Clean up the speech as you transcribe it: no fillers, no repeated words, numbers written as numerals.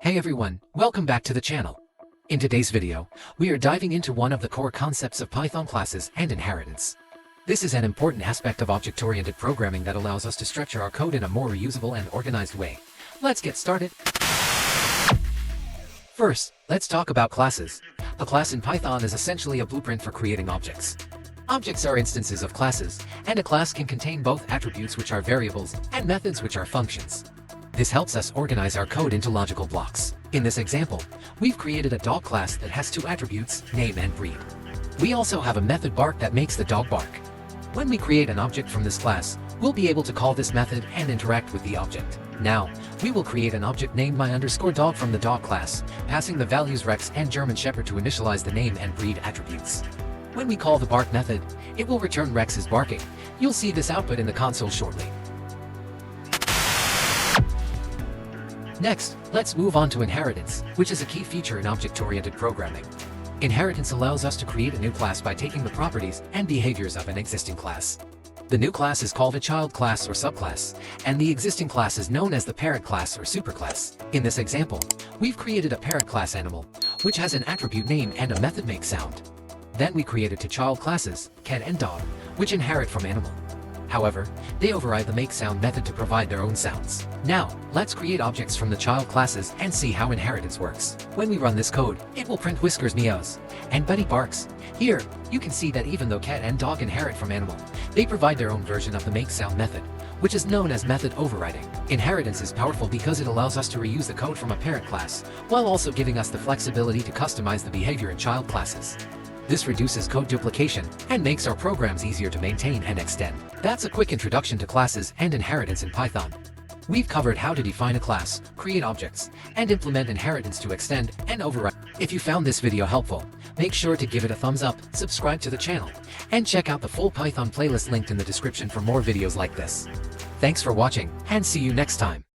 Hey everyone, welcome back to the channel. In today's video, we are diving into one of the core concepts of Python classes and inheritance. This is an important aspect of object-oriented programming that allows us to structure our code in a more reusable and organized way. Let's get started. First, let's talk about classes. A class in Python is essentially a blueprint for creating objects. Objects are instances of classes, and a class can contain both attributes, which are variables, and methods, which are functions. This helps us organize our code into logical blocks. In this example, we've created a dog class that has two attributes, name and breed. We also have a method bark that makes the dog bark. When we create an object from this class, we'll be able to call this method and interact with the object. Now, we will create an object named my_dog from the dog class, passing the values Rex and German Shepherd to initialize the name and breed attributes. When we call the bark method, it will return Rex is barking. You'll see this output in the console shortly. Next, let's move on to inheritance, which is a key feature in object-oriented programming. Inheritance allows us to create a new class by taking the properties and behaviors of an existing class. The new class is called a child class or subclass, and the existing class is known as the parent class or superclass. In this example, we've created a parent class animal, which has an attribute name and a method make sound. Then we created two child classes, cat and dog, which inherit from animal. However, they override the make sound method to provide their own sounds. Now, let's create objects from the child classes and see how inheritance works. When we run this code, it will print Whiskers meows and Buddy barks. Here, you can see that even though cat and dog inherit from animal, they provide their own version of the make sound method, which is known as method overriding. Inheritance is powerful because it allows us to reuse the code from a parent class, while also giving us the flexibility to customize the behavior in child classes. This reduces code duplication and makes our programs easier to maintain and extend. That's a quick introduction to classes and inheritance in Python. We've covered how to define a class, create objects, and implement inheritance to extend and override. If you found this video helpful, make sure to give it a thumbs up, subscribe to the channel, and check out the full Python playlist linked in the description for more videos like this. Thanks for watching, and see you next time.